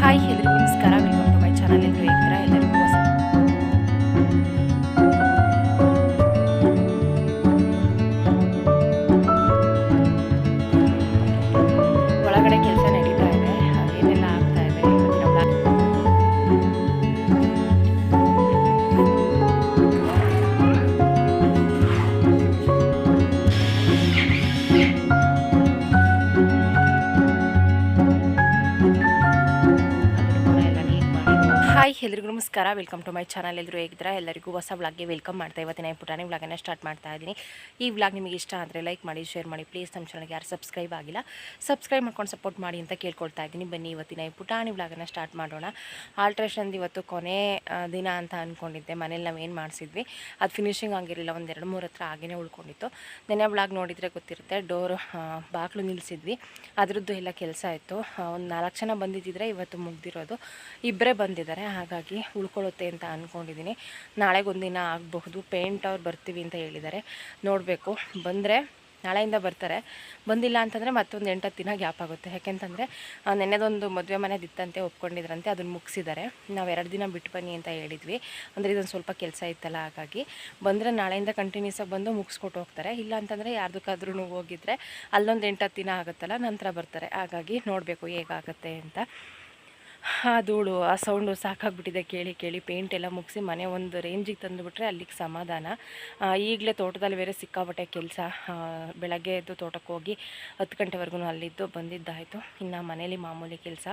Hi ಎಲ್ರಿಗೂ ನಮಸ್ಕಾರ, welcome to my channel. ಎಲ್ಲರೂ ಹೇಗಿದ್ದೀರಾ? ಎಲ್ಲರಿಗೂ ಒಳಗಡೆ ಕೆಲಸ ನಡೀತಾ ಇದೆ. ಏನೆಲ್ಲ ಆಗ್ತಾ ಇದೆ ಇವತ್ತಿನ ಬ್ಲಾಗ್. ಹಾಯ್ ಎಲ್ರಿಗೂ ನಮಸ್ಕಾರ, ವೆಲ್ಕಮ್ ಟು ಮೈ ಚಾನಲ್. ಎಲ್ಲರೂ ಹೇಗಿದ್ದೀರಾ? ಎಲ್ಲರಿಗೂ ಹೊಸ ವ್ಲಾಗ್ಗೆ ವೆಲ್ಕಮ್ ಮಾಡ್ತಾ ಇವತ್ತಿನ ಪುಟಾಣಿ ವ್ಲಾಗನ್ನು ಸ್ಟಾರ್ಟ್ ಮಾಡ್ತಾ ಇದ್ದೀನಿ. ಈ ವ್ಲಾಗ್ ನಿಮಗೆ ಇಷ್ಟ ಆದರೆ ಲೈಕ್ ಮಾಡಿ, ಶೇರ್ ಮಾಡಿ. ಪ್ಲೀಸ್ ನಮ್ಮ ಚಾನಲ್ಗೆ ಯಾರು ಸಬ್ಸ್ಕ್ರೈಬ್ ಆಗಿಲ್ಲ ಸಬ್ಸ್ಕ್ರೈಬ್ ಮಾಡ್ಕೊಂಡು ಸಪೋರ್ಟ್ ಮಾಡಿ ಅಂತ ಕೇಳ್ಕೊಳ್ತಾ ಇದ್ದೀನಿ. ಬನ್ನಿ ಇವತ್ತಿನ ಈ ಪುಟಾಣಿ ವ್ಲಾಗನ್ನು ಸ್ಟಾರ್ಟ್ ಮಾಡೋಣ. ಆಲ್ಟ್ರೇಷನ್ದು ಇವತ್ತು ಕೊನೆ ದಿನ ಅಂತ ಅಂದ್ಕೊಂಡಿದ್ದೆ. ಮನೇಲಿ ನಾವು ಏನು ಮಾಡಿಸಿದ್ವಿ ಅದು ಫಿನಿಶಿಂಗ್ ಆಗಿರಲಿಲ್ಲ, ಒಂದು 2-3 ಹತ್ರ ಆಗೇ ಉಳ್ಕೊಂಡಿತ್ತು. ನೆನ್ನೆ ವ್ಲಾಗ್ ನೋಡಿದರೆ ಗೊತ್ತಿರುತ್ತೆ. ಡೋರ್ ಬಾಗಿಲು ನಿಲ್ಲಿಸಿದ್ವಿ, ಅದರದ್ದು ಎಲ್ಲ ಕೆಲಸ ಆಯಿತು. ಒಂದು 4 ಜನ ಬಂದಿದ್ದರೆ ಇವತ್ತು ಮುಗ್ದಿರೋದು, ಇಬ್ಬರೇ ಬಂದಿದ್ದಾರೆ. ಹಾಗಾಗಿ ಉಳ್ಕೊಳ್ಳುತ್ತೆ ಅಂತ ಅಂದ್ಕೊಂಡಿದ್ದೀನಿ. ನಾಳೆಗೊಂದಿನ ಆಗಬಹುದು. ಪೇಂಟ್ ಅವ್ರು ಬರ್ತೀವಿ ಅಂತ ಹೇಳಿದ್ದಾರೆ, ನೋಡಬೇಕು. ಬಂದರೆ ನಾಳೆಯಿಂದ ಬರ್ತಾರೆ, ಬಂದಿಲ್ಲ ಅಂತಂದರೆ ಮತ್ತೊಂದು 8-10 ದಿನ ಗ್ಯಾಪ್ ಆಗುತ್ತೆ. ಯಾಕೆಂತಂದರೆ ನೆನ್ನೆದೊಂದು ಮದುವೆ ಮನೆದಿತ್ತಂತೆ, ಒಪ್ಕೊಂಡಿದ್ರಂತೆ, ಅದನ್ನು ಮುಗಿಸಿದ್ದಾರೆ. ನಾವು 2 ದಿನ ಬಿಟ್ಟು ಬನ್ನಿ ಅಂತ ಹೇಳಿದ್ವಿ. ಅಂದರೆ ಇದೊಂದು ಸ್ವಲ್ಪ ಕೆಲಸ ಇತ್ತಲ್ಲ, ಹಾಗಾಗಿ ಬಂದರೆ ನಾಳೆಯಿಂದ ಕಂಟಿನ್ಯೂಸ್ ಆಗಿ ಬಂದು ಮುಗಿಸ್ಕೊಟ್ಟು ಹೋಗ್ತಾರೆ. ಇಲ್ಲ ಅಂತಂದರೆ ಯಾರ್ದಕ್ಕಾದ್ರೂ ಹೋಗಿದ್ರೆ ಅಲ್ಲೊಂದು 8-10 ದಿನ ಆಗುತ್ತಲ್ಲ, ನಂತರ ಬರ್ತಾರೆ. ಹಾಗಾಗಿ ನೋಡಬೇಕು ಹೇಗಾಗುತ್ತೆ ಅಂತ. ಆ ಧೂಳು, ಆ ಸೌಂಡು ಸಾಕಾಗ್ಬಿಟ್ಟಿದೆ ಕೇಳಿ ಕೇಳಿ. ಪೇಂಟ್ ಎಲ್ಲ ಮುಗಿಸಿ ಮನೆ ಒಂದು ರೇಂಜಿಗೆ ತಂದುಬಿಟ್ರೆ ಅಲ್ಲಿಗೆ ಸಮಾಧಾನ. ಈಗಲೇ ತೋಟದಲ್ಲಿ ಬೇರೆ ಸಿಕ್ಕಾಬಟ್ಟೆ ಕೆಲಸ. ಬೆಳಗ್ಗೆ ಎದ್ದು ತೋಟಕ್ಕೆ ಹೋಗಿ 10 ಗಂಟೆವರೆಗೂ ಅಲ್ಲಿದ್ದು ಬಂದಿದ್ದಾಯಿತು. ಇನ್ನು ಮನೇಲಿ ಮಾಮೂಲಿ ಕೆಲಸ.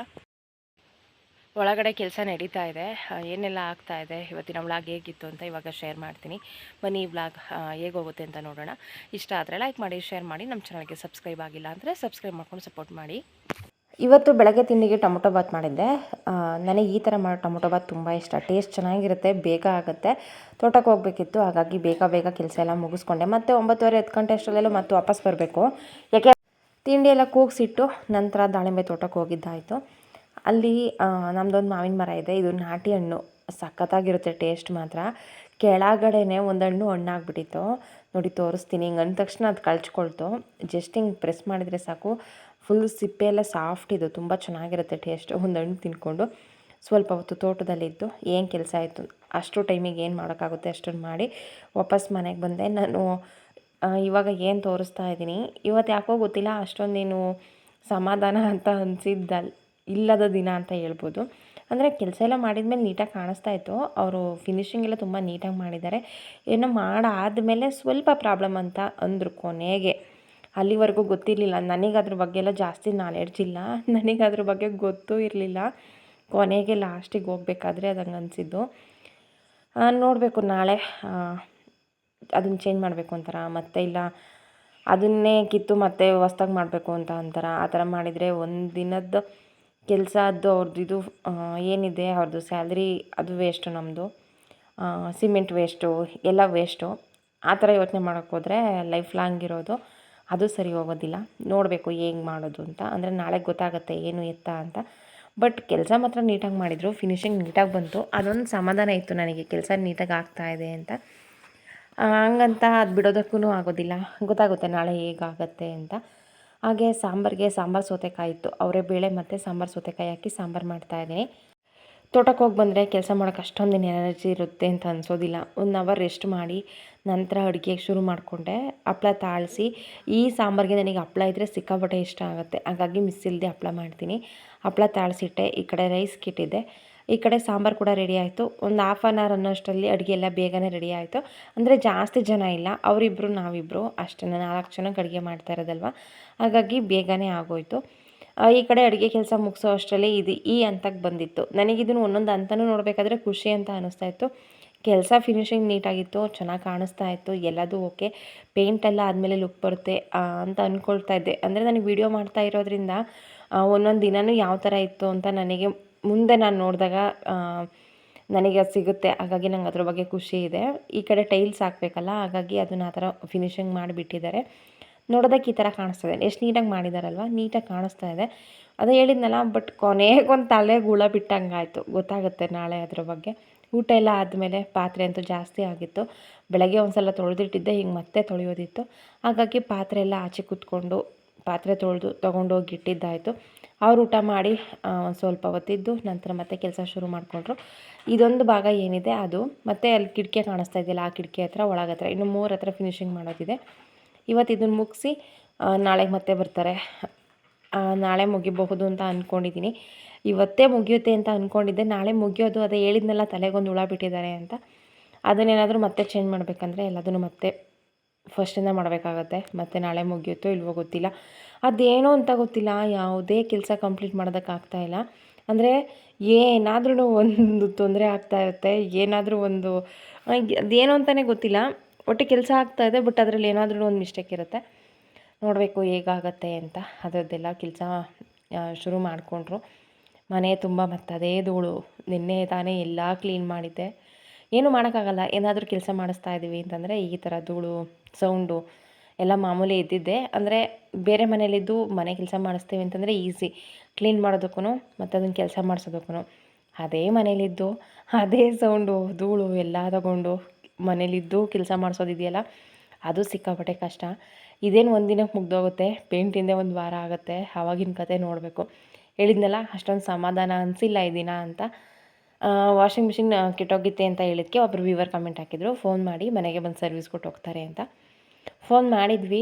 ಒಳಗಡೆ ಕೆಲಸ ನಡೀತಾ ಇದೆ. ಏನೆಲ್ಲ ಆಗ್ತಾ ಇದೆ, ಇವತ್ತಿನ ವ್ಲಾಗ್ ಹೇಗಿತ್ತು ಅಂತ ಇವಾಗ ಶೇರ್ ಮಾಡ್ತೀನಿ. ಬನ್ನಿ ಈ ವ್ಲಾಗ್ ಹೇಗೋಗುತ್ತೆ ಅಂತ ನೋಡೋಣ. ಇಷ್ಟ ಆದರೆ ಲೈಕ್ ಮಾಡಿ, ಶೇರ್ ಮಾಡಿ. ನಮ್ಮ ಚಾನಲ್ಗೆ ಸಬ್ಸ್ಕ್ರೈಬ್ ಆಗಿಲ್ಲ ಅಂದರೆ ಸಬ್ಸ್ಕ್ರೈಬ್ ಮಾಡ್ಕೊಂಡು ಸಪೋರ್ಟ್ ಮಾಡಿ. ಇವತ್ತು ಬೆಳಗ್ಗೆ ತಿಂಡಿಗೆ ಟೊಮೊಟೊ ಬಾತ್ ಮಾಡಿದ್ದೆ. ನನಗೆ ಈ ಥರ ಮಾಡೋ ಟೊಮೊಟೊ ಬಾತ್ ತುಂಬ ಇಷ್ಟ. ಟೇಸ್ಟ್ ಚೆನ್ನಾಗಿರುತ್ತೆ, ಬೇಗ ಆಗುತ್ತೆ. ತೋಟಕ್ಕೆ ಹೋಗಬೇಕಿತ್ತು, ಹಾಗಾಗಿ ಬೇಗ ಕೆಲಸ ಎಲ್ಲ ಮುಗಿಸ್ಕೊಂಡೆ. ಮತ್ತು 9:30-10 ಗಂಟೆ ಅಷ್ಟರಲ್ಲೆಲ್ಲ ಮತ್ತೆ ವಾಪಸ್ ಬರಬೇಕು. ಯಾಕೆ ತಿಂಡಿ ಎಲ್ಲ ಕೂಗಿಸಿಟ್ಟು ನಂತರ ದಾಳಿಂಬೆ ತೋಟಕ್ಕೆ ಹೋಗಿದ್ದಾಯಿತು. ಅಲ್ಲಿ ನಮ್ಮದೊಂದು ಮಾವಿನ ಮರ ಇದೆ. ಇದು ನಾಟಿ ಹಣ್ಣು, ಸಖತ್ತಾಗಿರುತ್ತೆ ಟೇಸ್ಟ್ ಮಾತ್ರ. ಕೆಳಗಡೆನೆ ಒಂದು ಹಣ್ಣಾಗ್ಬಿಟ್ಟಿತ್ತು. ನೋಡಿ ತೋರಿಸ್ತೀನಿ. ಹಿಂಗೆ ಅಂದ ತಕ್ಷಣ ಅದು ಕಳ್ಚ್ಕೊಳ್ತು. ಜಸ್ಟ್ ಹಿಂಗೆ ಪ್ರೆಸ್ ಮಾಡಿದರೆ ಸಾಕು, ಫುಲ್ ಸಿಪ್ಪೆ ಎಲ್ಲ ಸಾಫ್ಟ್. ಇದು ತುಂಬ ಚೆನ್ನಾಗಿರುತ್ತೆ ಟೇಸ್ಟ್. ಒಂದು ಹಣ್ಣು ತಿನ್ಕೊಂಡು ಸ್ವಲ್ಪ ಹೊತ್ತು ತೋಟದಲ್ಲಿದ್ದು ಏನು ಕೆಲಸ ಆಯಿತು ಅಷ್ಟು ಟೈಮಿಗೆ ಏನು ಮಾಡೋಕ್ಕಾಗುತ್ತೆ ಅಷ್ಟನ್ನು ಮಾಡಿ ವಾಪಸ್ ಮನೆಗೆ ಬಂದೆ. ನಾನು ಇವಾಗ ಏನು ತೋರಿಸ್ತಾ ಇದ್ದೀನಿ, ಇವತ್ತು ಯಾಕೋ ಗೊತ್ತಿಲ್ಲ ಅಷ್ಟೊಂದೇನು ಸಮಾಧಾನ ಅಂತ ಇಲ್ಲದ ದಿನ ಅಂತ ಹೇಳ್ಬೋದು. ಅಂದರೆ ಕೆಲಸ ಎಲ್ಲ ಮಾಡಿದ್ಮೇಲೆ ನೀಟಾಗಿ ಕಾಣಿಸ್ತಾ ಇತ್ತು. ಅವರು ಫಿನಿಶಿಂಗ್ ಎಲ್ಲ ತುಂಬ ನೀಟಾಗಿ ಮಾಡಿದ್ದಾರೆ. ಏನೋ ಮಾಡಾದಮೇಲೆ ಸ್ವಲ್ಪ ಪ್ರಾಬ್ಲಮ್ ಅಂತ ಅಂದರು ಕೊನೆಗೆ. ಅಲ್ಲಿವರೆಗೂ ಗೊತ್ತಿರಲಿಲ್ಲ ನನಗೆ, ಅದ್ರ ಬಗ್ಗೆ ಎಲ್ಲ ಜಾಸ್ತಿ ನಾಲೆಡ್ಜ್ ಇಲ್ಲ. ನನಗೆ ಅದ್ರ ಬಗ್ಗೆ ಗೊತ್ತೂ ಇರಲಿಲ್ಲ. ಕೊನೆಗೆ ಲಾಸ್ಟಿಗೆ ಹೋಗ್ಬೇಕಾದ್ರೆ ಅದು ಹಂಗೆ ಅನಿಸಿದ್ದು. ನೋಡಬೇಕು ನಾಳೆ ಅದನ್ನು ಚೇಂಜ್ ಮಾಡಬೇಕು ಅಂತಾರ, ಮತ್ತು ಇಲ್ಲ ಅದನ್ನೇ ಕಿತ್ತು ಮತ್ತೆ ಹೊಸ್ದಾಗಿ ಮಾಡಬೇಕು ಅಂತ ಅಂತಾರ. ಆ ಥರ ಮಾಡಿದರೆ ಒಂದು ದಿನದ ಕೆಲಸ ಅದು ಅವ್ರದ್ದು. ಇದು ಏನಿದೆ ಅವ್ರದ್ದು ಸ್ಯಾಲ್ರಿ ಅದು ವೇಸ್ಟು, ನಮ್ಮದು ಸಿಮೆಂಟ್ ವೇಸ್ಟು, ಎಲ್ಲ ವೇಸ್ಟು. ಆ ಥರ ಯೋಚನೆ ಮಾಡೋಕ್ಕೆ ಹೋದರೆ ಲೈಫ್ ಲಾಂಗ್ ಇರೋದು ಅದು ಸರಿ ಹೋಗೋದಿಲ್ಲ. ನೋಡಬೇಕು ಹೇಗೆ ಮಾಡೋದು ಅಂತ. ಅಂದರೆ ನಾಳೆ ಗೊತ್ತಾಗುತ್ತೆ ಏನು ಎತ್ತ ಅಂತ. ಬಟ್ ಕೆಲಸ ಮಾತ್ರ ನೀಟಾಗಿ ಮಾಡಿದರು, ಫಿನಿಶಿಂಗ್ ನೀಟಾಗಿ ಬಂತು. ಅದೊಂದು ಸಮಾಧಾನ ಇತ್ತು ನನಗೆ, ಕೆಲಸ ನೀಟಾಗಿ ಆಗ್ತಾಯಿದೆ ಅಂತ. ಹಂಗಂತ ಅದು ಬಿಡೋದಕ್ಕೂ ಆಗೋದಿಲ್ಲ, ಗೊತ್ತಾಗುತ್ತೆ ನಾಳೆ ಹೇಗಾಗತ್ತೆ ಅಂತ. ಹಾಗೆ ಸಾಂಬಾರು ಸೌತೆಕಾಯಿ ಇತ್ತು. ಅವರೇ ಬೇಳೆ ಮತ್ತು ಸಾಂಬಾರು ಸೌತೆಕಾಯಿ ಹಾಕಿ ಸಾಂಬಾರು ಮಾಡ್ತಾಯಿದ್ದೀನಿ. ತೋಟಕ್ಕೆ ಹೋಗಿ ಬಂದರೆ ಕೆಲಸ ಮಾಡೋಕ್ಕೆ ಅಷ್ಟೊಂದು ಎನರ್ಜಿ ಇರುತ್ತೆ ಅಂತ ಅನಿಸೋದಿಲ್ಲ. 1 ಅವರ್ ರೆಸ್ಟ್ ಮಾಡಿ ನಂತರ ಅಡುಗೆಗೆ ಶುರು ಮಾಡಿಕೊಂಡೆ. ಹಪ್ಪಳ ತಾಳಿಸಿ, ಈ ಸಾಂಬಾರಿಗೆ ನನಗೆ ಹಪ್ಪಳ ಇದ್ದರೆ ಸಿಕ್ಕಾಪಟ್ಟೆ ಇಷ್ಟ ಆಗುತ್ತೆ. ಹಾಗಾಗಿ ಮಿಸ್ ಇಲ್ಲದೆ ಹಪ್ಪಳ ಮಾಡ್ತೀನಿ. ಹಪ್ಪಳ ತಾಳಿಸಿಟ್ಟೆ, ಈ ಕಡೆ ರೈಸ್ಗೆ ಇಟ್ಟಿದ್ದೆ. ಈ ಕಡೆ ಸಾಂಬಾರು ಕೂಡ ರೆಡಿ ಆಯಿತು. ಒಂದು 1/2 ಅವರ್ ಅನ್ನೋಷ್ಟರಲ್ಲಿ ಅಡುಗೆ ಎಲ್ಲ ಬೇಗನೆ ರೆಡಿ ಆಯಿತು. ಅಂದರೆ ಜಾಸ್ತಿ ಜನ ಇಲ್ಲ, ಅವರಿಬ್ಬರು ನಾವಿಬ್ಬರು ಅಷ್ಟೇ, 4 ಜನಕ್ಕೆ ಅಡುಗೆ ಮಾಡ್ತಾ ಇರೋದಲ್ವ, ಹಾಗಾಗಿ ಬೇಗನೆ ಆಗೋಯಿತು. ಈ ಕಡೆ ಅಡುಗೆ ಕೆಲಸ ಮುಗಿಸೋ ಅಷ್ಟರಲ್ಲಿ ಇದು ಈ ಹಂತಕ್ಕೆ ಬಂದಿತ್ತು. ನನಗಿದನ್ನು ಒಂದೊಂದು ಹಂತನೂ ನೋಡಬೇಕಾದ್ರೆ ಖುಷಿ ಅಂತ ಅನ್ನಿಸ್ತಾ ಇತ್ತು. ಕೆಲಸ ಫಿನಿಶಿಂಗ್ ನೀಟಾಗಿತ್ತು, ಚೆನ್ನಾಗಿ ಕಾಣಿಸ್ತಾ ಇತ್ತು, ಎಲ್ಲದೂ ಓಕೆ. ಪೇಂಟೆಲ್ಲ ಆದಮೇಲೆ ಲುಕ್ ಬರುತ್ತೆ ಅಂತ ಅಂದ್ಕೊಳ್ತಾ ಇದ್ದೆ. ಅಂದರೆ ನನಗೆ ವೀಡಿಯೋ ಮಾಡ್ತಾ ಇರೋದ್ರಿಂದ ಒಂದೊಂದು ದಿನವೂ ಯಾವ ಥರ ಇತ್ತು ಅಂತ ನನಗೆ ಮುಂದೆ ನಾನು ನೋಡಿದಾಗ ನನಗೆ ಅದು ಸಿಗುತ್ತೆ. ಹಾಗಾಗಿ ನಂಗೆ ಅದ್ರ ಬಗ್ಗೆ ಖುಷಿ ಇದೆ. ಈ ಕಡೆ ಟೈಲ್ಸ್ ಹಾಕಬೇಕಲ್ಲ, ಹಾಗಾಗಿ ಅದನ್ನು ಆ ಥರ ಫಿನಿಶಿಂಗ್ ಮಾಡಿಬಿಟ್ಟಿದ್ದಾರೆ. ನೋಡೋದಕ್ಕೆ ಈ ಥರ ಕಾಣಿಸ್ತದೆ. ಎಷ್ಟು ನೀಟಾಗಿ ಮಾಡಿದಾರಲ್ವ, ನೀಟಾಗಿ ಕಾಣಿಸ್ತಾ ಇದೆ. ಅದೇ ಹೇಳಿದ್ನಲ್ಲ, ಬಟ್ ಕೊನೆಗೊಂದು ತಲೆಗೆ ಹುಳ ಬಿಟ್ಟಂಗಾಯಿತು. ಗೊತ್ತಾಗುತ್ತೆ ನಾಳೆ ಅದ್ರ ಬಗ್ಗೆ. ಊಟ ಎಲ್ಲ ಆದಮೇಲೆ ಪಾತ್ರೆ ಅಂತೂ ಜಾಸ್ತಿ ಆಗಿತ್ತು. ಬೆಳಗ್ಗೆ ಒಂದು ಸಲ ತೊಳೆದಿಟ್ಟಿದ್ದೆ, ಹಿಂಗೆ ಮತ್ತೆ ತೊಳೆಯೋದಿತ್ತು. ಹಾಗಾಗಿ ಪಾತ್ರೆ ಎಲ್ಲ ಆಚೆ ಕೂತ್ಕೊಂಡು ಪಾತ್ರೆ ತೊಳೆದು ತೊಗೊಂಡೋಗಿ ಇಟ್ಟಿದ್ದಾಯಿತು. ಅವ್ರು ಊಟ ಮಾಡಿ ಒಂದು ಸ್ವಲ್ಪ ಹೊತ್ತಿದ್ದು ನಂತರ ಮತ್ತೆ ಕೆಲಸ ಶುರು ಮಾಡಿಕೊಂಡ್ರು. ಇದೊಂದು ಭಾಗ ಏನಿದೆ ಅದು ಮತ್ತೆ ಅಲ್ಲಿ ಕಿಟಕಿ ಕಾಣಿಸ್ತಾ ಇದೆಯಲ್ಲ, ಆ ಕಿಟಕಿ ಹತ್ರ ಒಳಗತ್ರ ಇನ್ನು 3 ಹತ್ರ ಫಿನಿಶಿಂಗ್ ಮಾಡೋದಿದೆ. ಇವತ್ತು ಇದನ್ನು ಮುಗಿಸಿ ನಾಳೆಗೆ ಮತ್ತೆ ಬರ್ತಾರೆ. ನಾಳೆ ಮುಗಿಬಹುದು ಅಂತ ಅಂದ್ಕೊಂಡಿದ್ದೀನಿ. ಇವತ್ತೇ ಮುಗಿಯುತ್ತೆ ಅಂತ ಅಂದ್ಕೊಂಡಿದ್ದೆ, ನಾಳೆ ಮುಗಿಯೋದು. ಅದೇ ಹೇಳಿದ್ನೆಲ್ಲ ತಲೆಗೊಂದು ಹುಳ ಬಿಟ್ಟಿದ್ದಾರೆ ಅಂತ. ಅದನ್ನೇನಾದರೂ ಮತ್ತೆ ಚೇಂಜ್ ಮಾಡಬೇಕಂದ್ರೆ ಎಲ್ಲದನ್ನು ಮತ್ತೆ ಫಸ್ಟಿಂದ ಮಾಡಬೇಕಾಗತ್ತೆ. ಮತ್ತು ನಾಳೆ ಮುಗಿಯುತ್ತೋ ಇಲ್ವೋ ಗೊತ್ತಿಲ್ಲ. ಅದೇನೋ ಅಂತ ಗೊತ್ತಿಲ್ಲ, ಯಾವುದೇ ಕೆಲಸ ಕಂಪ್ಲೀಟ್ ಮಾಡೋದಕ್ಕಾಗ್ತಾಯಿಲ್ಲ. ಅಂದರೆ ಏನಾದ್ರೂ ಒಂದು ತೊಂದರೆ ಆಗ್ತಾಯಿರುತ್ತೆ, ಏನಾದರೂ ಒಂದು ಅದೇನೋ ಅಂತಲೇ ಗೊತ್ತಿಲ್ಲ. ಒಟ್ಟು ಕೆಲಸ ಆಗ್ತಾಯಿದೆ, ಬಟ್ ಅದರಲ್ಲಿ ಏನಾದರೂ ಒಂದು ಮಿಸ್ಟೇಕ್ ಇರುತ್ತೆ. ನೋಡಬೇಕು ಹೇಗಾಗತ್ತೆ ಅಂತ. ಅದರದ್ದೆಲ್ಲ ಕೆಲಸ ಶುರು ಮಾಡಿಕೊಂಡ್ರು. ಮನೆ ತುಂಬ ಮತ್ತು ಅದೇ ಧೂಳು. ನಿನ್ನೆ ತಾನೇ ಎಲ್ಲ ಕ್ಲೀನ್ ಮಾಡಿದ್ದೆ. ಏನೂ ಮಾಡೋಕ್ಕಾಗಲ್ಲ, ಏನಾದರೂ ಕೆಲಸ ಮಾಡಿಸ್ತಾ ಇದ್ದೀವಿ ಅಂತಂದರೆ ಈ ಥರ ಧೂಳು, ಸೌಂಡು ಎಲ್ಲ ಮಾಮೂಲಿ ಇದ್ದಿದ್ದೆ. ಅಂದರೆ ಬೇರೆ ಮನೇಲಿದ್ದು ಮನೆ ಕೆಲಸ ಮಾಡಿಸ್ತೀವಿ ಅಂತಂದರೆ ಈಸಿ, ಕ್ಲೀನ್ ಮಾಡೋದಕ್ಕೂ ಮತ್ತು ಅದನ್ನು ಕೆಲಸ ಮಾಡಿಸೋದಕ್ಕೂ. ಅದೇ ಮನೇಲಿದ್ದು ಅದೇ ಸೌಂಡು, ಧೂಳು ಎಲ್ಲ ತಗೊಂಡು ಮನೇಲಿದ್ದು ಕೆಲಸ ಮಾಡಿಸೋದಿದೆಯಲ್ಲ, ಅದು ಸಿಕ್ಕಾಪಟ್ಟೆ ಕಷ್ಟ. ಇದೇನು ಒಂದು ದಿನಕ್ಕೆ ಮುಗ್ದೋಗುತ್ತೆ, ಪೇಂಟಿಂದೇ ಒಂದು ವಾರ ಆಗುತ್ತೆ. ಆವಾಗಿನ ಕತೆ ನೋಡಬೇಕು. ಹೇಳಿದ್ನಲ್ಲ, ಅಷ್ಟೊಂದು ಸಮಾಧಾನ ಅನಿಸಿಲ್ಲ ಈ ದಿನ ಅಂತ. ವಾಷಿಂಗ್ ಮಿಷಿನ್ ಕೆಟ್ಟೋಗಿತ್ತೆ ಅಂತ ಹೇಳಿದ್ದಕ್ಕೆ ಒಬ್ಬರು ವ್ಯೂವರ್ ಕಮೆಂಟ್ ಹಾಕಿದ್ರು, ಫೋನ್ ಮಾಡಿ ಮನೆಗೆ ಬಂದು ಸರ್ವಿಸ್ ಕೊಟ್ಟು ಹೋಗ್ತಾರೆ ಅಂತ. ಫೋನ್ ಮಾಡಿದ್ವಿ,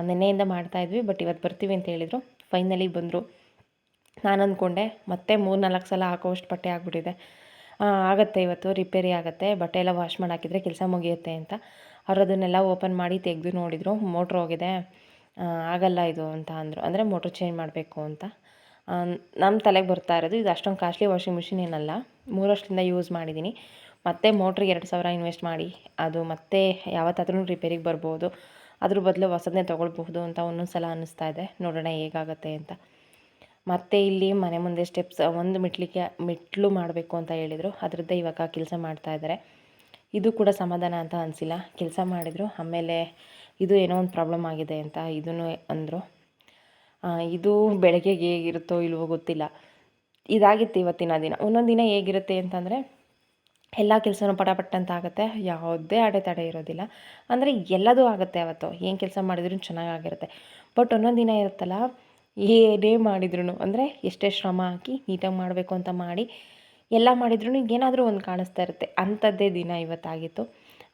ನಿನ್ನೆಯಿಂದ ಮಾಡ್ತಾಯಿದ್ವಿ, ಬಟ್ ಇವತ್ತು ಬರ್ತೀವಿ ಅಂತ ಹೇಳಿದರು. ಫೈನಲಿ ಬಂದರು. ನಾನು ಅಂದ್ಕೊಂಡೆ ಮತ್ತೆ 3-4 ಸಲ ಹಾಕೋವಷ್ಟು ಬಟ್ಟೆ ಆಗಿಬಿಟ್ಟಿದೆ. ಆಗುತ್ತೆ ಇವತ್ತು ರಿಪೇರಿ ಆಗುತ್ತೆ, ಬಟ್ಟೆ ಎಲ್ಲ ವಾಶ್ ಮಾಡಿ ಹಾಕಿದರೆ ಕೆಲಸ ಮುಗಿಯುತ್ತೆ ಅಂತ. ಅವ್ರು ಅದನ್ನೆಲ್ಲ ಓಪನ್ ಮಾಡಿ ತೆಗೆದು ನೋಡಿದರು, ಮೋಟ್ರ್ ಹೋಗಿದೆ, ಆಗಲ್ಲ ಇದು ಅಂತ ಅಂದರು. ಅಂದರೆ ಮೋಟ್ರ್ ಚೇಂಜ್ ಮಾಡಬೇಕು ಅಂತ. ನಮ್ಮ ತಲೆಗೆ ಬರ್ತಾ ಇರೋದು, ಇದು ಅಷ್ಟೊಂದು ಕಾಸ್ಟ್ಲಿ ವಾಷಿಂಗ್ ಮಿಷಿನ್ ಏನಲ್ಲ, 3 ವರ್ಷದಿಂದ ಯೂಸ್ ಮಾಡಿದ್ದೀನಿ. ಮತ್ತು ಮೋಟ್ರಿಗೆ 2,000 ಇನ್ವೆಸ್ಟ್ ಮಾಡಿ ಅದು ಮತ್ತೆ ಯಾವತ್ತಾದ್ರೂ ರಿಪೇರಿಗೆ ಬರ್ಬೋದು, ಅದ್ರ ಬದಲು ಹೊಸದನ್ನೇ ತೊಗೊಳ್ಬಹುದು ಅಂತ ಒಂದೊಂದು ಸಲ ಅನ್ನಿಸ್ತಾ ಇದೆ. ನೋಡೋಣ ಹೇಗಾಗುತ್ತೆ ಅಂತ. ಮತ್ತು ಇಲ್ಲಿ ಮನೆ ಮುಂದೆ ಸ್ಟೆಪ್ಸ್ ಒಂದು ಮೆಟ್ಲು ಮಾಡಬೇಕು ಅಂತ ಹೇಳಿದರು, ಅದರದ್ದೇ ಇವಾಗ ಕೆಲಸ ಮಾಡ್ತಾಯಿದ್ದಾರೆ. ಇದು ಕೂಡ ಸಮಾಧಾನ ಅಂತ ಅನಿಸಿಲ್ಲ. ಕೆಲಸ ಮಾಡಿದರು, ಆಮೇಲೆ ಇದು ಏನೋ ಒಂದು ಪ್ರಾಬ್ಲಮ್ ಆಗಿದೆ ಅಂತ ಇದನ್ನು ಅಂದರು. ಇದು ಬೆಳಗ್ಗೆಗೆ ಹೇಗಿರುತ್ತೋ ಇಲ್ವೋ ಗೊತ್ತಿಲ್ಲ. ಇದಾಗಿತ್ತು ಇವತ್ತಿನ ದಿನ. ಒಂದೊಂದು ದಿನ ಹೇಗಿರುತ್ತೆ ಅಂತಂದರೆ ಎಲ್ಲ ಕೆಲಸನೂ ಪಟಾಪಟ್ ಅಂತ ಆಗುತ್ತೆ, ಯಾವುದೇ ಅಡೆತಡೆ ಇರೋದಿಲ್ಲ. ಅಂದರೆ ಎಲ್ಲದೂ ಆಗುತ್ತೆ ಅವತ್ತು, ಏನು ಕೆಲಸ ಮಾಡಿದ್ರೂ ಚೆನ್ನಾಗಾಗಿರುತ್ತೆ. ಬಟ್ ಒಂದೊಂದು ದಿನ ಇರುತ್ತಲ್ಲ, ಏನೇ ಮಾಡಿದ್ರು ಅಂದರೆ ಎಷ್ಟೇ ಶ್ರಮ ಹಾಕಿ ನೀಟಾಗಿ ಮಾಡಬೇಕು ಅಂತ ಮಾಡಿ ಎಲ್ಲ ಮಾಡಿದ್ರೂ ಏನಾದರೂ ಒಂದು ಕಾಣಿಸ್ತಾ ಇರುತ್ತೆ. ಅಂಥದ್ದೇ ದಿನ ಇವತ್ತಾಗಿತ್ತು.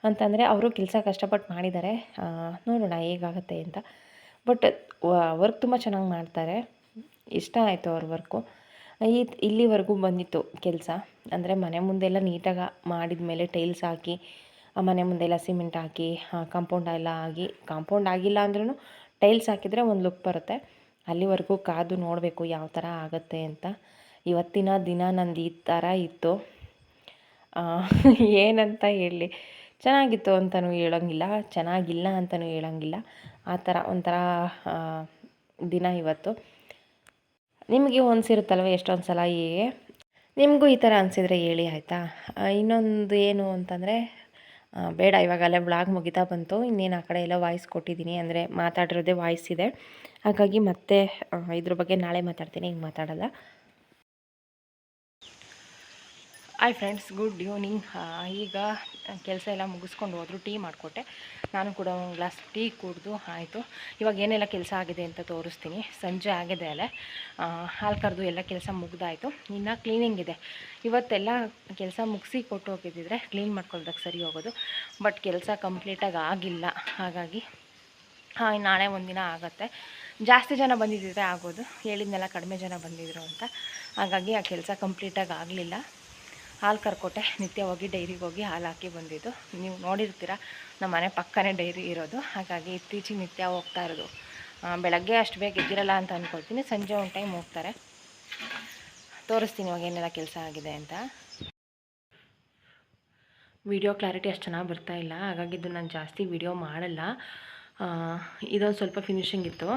ಅಂತಂದರೆ ಅವರು ಕೆಲಸ ಕಷ್ಟಪಟ್ಟು ಮಾಡಿದ್ದಾರೆ, ನೋಡೋಣ ಹೇಗಾಗುತ್ತೆ ಅಂತ. ಬಟ್ ವರ್ಕ್ ತುಂಬ ಚೆನ್ನಾಗಿ ಮಾಡ್ತಾರೆ, ಇಷ್ಟ ಆಯಿತು ಅವ್ರ ವರ್ಕು. ಇಲ್ಲಿವರೆಗೂ ಬಂದಿತ್ತು ಕೆಲಸ. ಅಂದರೆ ಮನೆ ಮುಂದೆಲ್ಲ ನೀಟಾಗಿ ಮಾಡಿದ ಮೇಲೆ ಟೈಲ್ಸ್ ಹಾಕಿ, ಮನೆ ಮುಂದೆಲ್ಲ ಸಿಮೆಂಟ್ ಹಾಕಿ, ಕಾಂಪೌಂಡ್ ಎಲ್ಲ ಆಗಿ, ಕಾಂಪೌಂಡ್ ಆಗಿಲ್ಲ ಅಂದ್ರೂ ಟೈಲ್ಸ್ ಹಾಕಿದರೆ ಒಂದು ಲುಕ್ ಬರುತ್ತೆ. ಅಲ್ಲಿವರೆಗೂ ಕಾದು ನೋಡಬೇಕು ಯಾವ ಥರ ಆಗುತ್ತೆ ಅಂತ. ಇವತ್ತಿನ ದಿನ ನಂದು ಈ ಥರ ಇತ್ತು. ಏನಂತ ಹೇಳಲಿ, ಚೆನ್ನಾಗಿತ್ತು ಅಂತಲೂ ಹೇಳೋಂಗಿಲ್ಲ, ಚೆನ್ನಾಗಿಲ್ಲ ಅಂತಲೂ ಹೇಳೋಂಗಿಲ್ಲ. ಆ ಥರ ಒಂಥರ ದಿನ ಇವತ್ತು. ನಿಮಗೆ ಅನಿಸಿರುತ್ತಲ್ವ ಎಷ್ಟೊಂದು ಸಲ ಹೀಗೆ, ನಿಮಗೂ ಈ ಥರ ಅನಿಸಿದರೆ ಹೇಳಿ ಆಯಿತಾ. ಇನ್ನೊಂದು ಏನು ಅಂತಂದರೆ, ಬೇಡ ಇವಾಗಲೇ ಬ್ಲಾಗ್ ಮುಗಿತಾ ಬಂತು, ಇನ್ನೇನು ಆ ಕಡೆ ಎಲ್ಲ ವಾಯ್ಸ್ ಕೊಟ್ಟಿದ್ದೀನಿ, ಅಂದರೆ ಮಾತಾಡಿರೋದೇ ವಾಯ್ಸ್ ಇದೆ. ಹಾಗಾಗಿ ಮತ್ತೆ ಇದ್ರ ಬಗ್ಗೆ ನಾಳೆ ಮಾತಾಡ್ತೀನಿ, ಹಿಂಗೆ ಮಾತಾಡಲ್ಲ. Hi friends, good evening. ಈಗ ಕೆಲಸ ಎಲ್ಲ ಮುಗಿಸ್ಕೊಂಡು ಹೋದರು, ಟೀ ಮಾಡಿಕೊಟ್ಟೆ. ನಾನು ಕೂಡ ಒಂದು ಗ್ಲಾಸ್ ಟೀ ಕುಡಿದು ಆಯಿತು. ಇವಾಗ ಏನೆಲ್ಲ ಕೆಲಸ ಆಗಿದೆ ಅಂತ ತೋರಿಸ್ತೀನಿ. ಸಂಜೆ ಆಗಿದೆ ಅಲ್ಲೇ, ಹಾಲು ಕರೆದು ಎಲ್ಲ ಕೆಲಸ ಮುಗ್ದಾಯಿತು. ಇನ್ನು ಕ್ಲೀನಿಂಗ್ ಇದೆ. ಇವತ್ತೆಲ್ಲ ಕೆಲಸ ಮುಗಿಸಿ ಕೊಟ್ಟು ಹೋಗಿದ್ದಿದ್ರೆ ಕ್ಲೀನ್ ಮಾಡ್ಕೊಳ್ದಕ್ಕೆ ಸರಿ ಹೋಗೋದು. ಬಟ್ ಕೆಲಸ ಕಂಪ್ಲೀಟಾಗಿ ಆಗಿಲ್ಲ, ಹಾಗಾಗಿ ನಾಳೆ ಒಂದಿನ ಆಗುತ್ತೆ. ಜಾಸ್ತಿ ಜನ ಬಂದಿದ್ದರೆ ಆಗೋದು, ಹೇಳಿದ್ನೆಲ್ಲ ಕಡಿಮೆ ಜನ ಬಂದಿದ್ದರು ಅಂತ. ಹಾಗಾಗಿ ಆ ಕೆಲಸ ಕಂಪ್ಲೀಟಾಗಿ ಆಗಲಿಲ್ಲ. ಹಾಲು ಕರ್ಕೊಟ್ಟೆ, ನಿತ್ಯ ಹೋಗಿ ಡೈರಿಗೆ ಹೋಗಿ ಹಾಲು ಹಾಕಿ ಬಂದಿದ್ದು. ನೀವು ನೋಡಿರ್ತೀರ, ನಮ್ಮ ಮನೆ ಪಕ್ಕನೇ ಡೈರಿ ಇರೋದು. ಹಾಗಾಗಿ ಇತ್ತೀಚೆಗೆ ನಿತ್ಯ ಹೋಗ್ತಾ ಇರೋದು. ಬೆಳಗ್ಗೆ ಅಷ್ಟು ಬೇಗ ಎದ್ದಿರಲ್ಲ ಅಂತ ಅಂದ್ಕೊಳ್ತೀನಿ, ಸಂಜೆ ಒಂದು ಟೈಮ್ ಹೋಗ್ತಾರೆ. ತೋರಿಸ್ತೀನಿ ಇವಾಗ ಏನೆಲ್ಲ ಕೆಲಸ ಆಗಿದೆ ಅಂತ. ವಿಡಿಯೋ ಕ್ಲಾರಿಟಿ ಅಷ್ಟು ಚೆನ್ನಾಗಿ ಬರ್ತಾಯಿಲ್ಲ, ಹಾಗಾಗಿ ಇದು ನಾನು ಜಾಸ್ತಿ ವಿಡಿಯೋ ಮಾಡಲ್ಲ. ಇದೊಂದು ಸ್ವಲ್ಪ ಫಿನಿಷಿಂಗ್ ಇತ್ತು.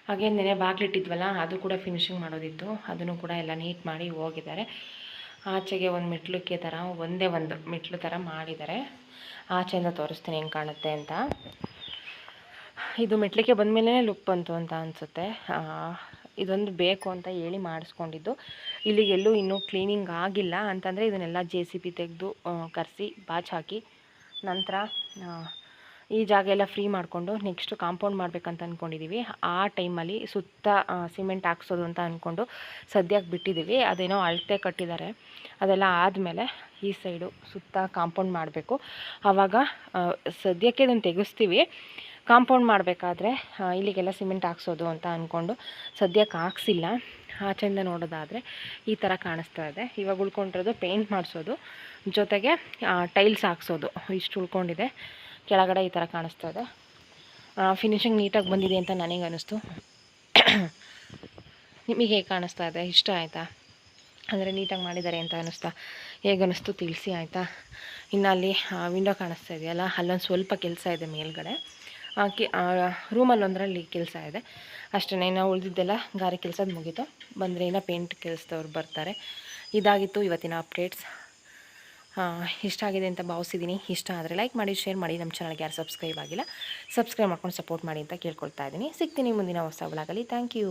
ಹಾಗೆ ನೆನೆ ಬಾಗಿಲಿಟ್ಟಿದ್ವಲ್ಲ, ಅದು ಕೂಡ ಫಿನಿಷಿಂಗ್ ಮಾಡೋದಿತ್ತು. ಅದನ್ನು ಕೂಡ ಎಲ್ಲ ನೀಟ್ ಮಾಡಿ ಹೋಗಿದ್ದಾರೆ. ಆಚೆಗೆ ಒಂದು ಮೆಟ್ಲಕ್ಕೆ ಥರ ಒಂದೇ ಒಂದು ಮೆಟ್ಲು ಥರ ಮಾಡಿದ್ದಾರೆ. ಆಚೆಯಿಂದ ತೋರಿಸ್ತೀನಿ ಹೆಂಗೆ ಕಾಣುತ್ತೆ ಅಂತ. ಇದು ಮೆಟ್ಲಿಗೆ ಬಂದಮೇಲೆ ಲುಕ್ ಬಂತು ಅಂತ ಅನಿಸುತ್ತೆ. ಇದೊಂದು ಬೇಕು ಅಂತ ಹೇಳಿ ಮಾಡಿಸ್ಕೊಂಡಿದ್ದು. ಇಲ್ಲಿಗೆಲ್ಲೂ ಇನ್ನೂ ಕ್ಲೀನಿಂಗ್ ಆಗಿಲ್ಲ ಅಂತಂದರೆ ಇದನ್ನೆಲ್ಲ JCB ತೆಗೆದು ಕರೆಸಿ ಬಾಚ್ ಹಾಕಿ ನಂತರ ಈ ಜಾಗ ಎಲ್ಲ ಫ್ರೀ ಮಾಡಿಕೊಂಡು ನೆಕ್ಸ್ಟು ಕಾಂಪೌಂಡ್ ಮಾಡಬೇಕಂತ ಅಂದ್ಕೊಂಡಿದ್ದೀವಿ. ಆ ಟೈಮಲ್ಲಿ ಸುತ್ತ ಸಿಮೆಂಟ್ ಹಾಕ್ಸೋದು ಅಂತ ಅಂದ್ಕೊಂಡು ಸದ್ಯಕ್ಕೆ ಬಿಟ್ಟಿದ್ದೀವಿ. ಅದೇನೋ ಅಳತೆ ಕಟ್ಟಿದ್ದಾರೆ. ಅದೆಲ್ಲ ಆದಮೇಲೆ ಈ ಸೈಡು ಸುತ್ತ ಕಾಂಪೌಂಡ್ ಮಾಡಬೇಕು. ಆವಾಗ ಸದ್ಯಕ್ಕೆ ಇದನ್ನು ತೆಗೆಸ್ತೀವಿ. ಕಾಂಪೌಂಡ್ ಮಾಡಬೇಕಾದ್ರೆ ಇಲ್ಲಿಗೆಲ್ಲ ಸಿಮೆಂಟ್ ಹಾಕ್ಸೋದು ಅಂತ ಅಂದ್ಕೊಂಡು ಸದ್ಯಕ್ಕೆ ಹಾಕ್ಸಿಲ್ಲ. ಆಚೆಯಿಂದ ನೋಡೋದಾದರೆ ಈ ಥರ ಕಾಣಿಸ್ತಾ ಇದೆ. ಇವಾಗ ಉಳ್ಕೊಂಡಿರೋದು ಪೇಂಟ್ ಮಾಡಿಸೋದು, ಜೊತೆಗೆ ಟೈಲ್ಸ್ ಹಾಕ್ಸೋದು ಇಷ್ಟು ಉಳ್ಕೊಂಡಿದೆ. ಕೆಳಗಡೆ ಈ ಥರ ಕಾಣಿಸ್ತಾ ಇದೆ. ಫಿನಿಶಿಂಗ್ ನೀಟಾಗಿ ಬಂದಿದೆ ಅಂತ ನನಗೆ ಅನ್ನಿಸ್ತು. ನಿಮಗೆ ಹೇಗೆ ಕಾಣಿಸ್ತಾ ಇದೆ? ಇಷ್ಟ ಆಯಿತಾ? ಅಂದರೆ ನೀಟಾಗಿ ಮಾಡಿದ್ದಾರೆ ಅಂತ ಅನ್ನಿಸ್ತಾ? ಹೇಗೆ ಅನ್ನಿಸ್ತು ತಿಳಿಸಿ ಆಯಿತಾ? ಇನ್ನು ಅಲ್ಲಿ ವಿಂಡೋ ಕಾಣಿಸ್ತಾ ಇದೆಯಲ್ಲ, ಅಲ್ಲೊಂದು ಸ್ವಲ್ಪ ಕೆಲಸ ಇದೆ ಮೇಲ್ಗಡೆ. ರೂಮಲ್ಲಿ ಒಂದರಲ್ಲಿ ಕೆಲಸ ಇದೆ ಅಷ್ಟೇ. ನಾವು ಉಳಿದಿದ್ದೆಲ್ಲ ಗಾರೆ ಕೆಲಸದ ಮುಗೀತು. ಬಂದರೆ ಇನ್ನು ಪೇಂಟ್ ಕೆಲಸದವ್ರು ಬರ್ತಾರೆ. ಇದಾಗಿತ್ತು ಇವತ್ತಿನ ಅಪ್ಡೇಟ್ಸ್. ಇಷ್ಟ ಆಗಿದೆ ಅಂತ ಭಾವಿಸಿದ್ದೀನಿ. ಇಷ್ಟ ಆದರೆ ಲೈಕ್ ಮಾಡಿ, ಶೇರ್ ಮಾಡಿ. ನಮ್ಮ ಚಾನಲ್ಗೆ ಯಾರು ಸಬ್ಸ್ಕ್ರೈಬ್ ಆಗಿಲ್ಲ ಸಬ್ಸ್ಕ್ರೈಬ್ ಮಾಡ್ಕೊಂಡು ಸಪೋರ್ಟ್ ಮಾಡಿ ಅಂತ ಕೇಳ್ಕೊಳ್ತಾ ಇದ್ದೀನಿ. ಸಿಗ್ತೀನಿ ಮುಂದಿನ ಹೊಸ ವ್ಲಾಗಲ್ಲಿ. Thank you.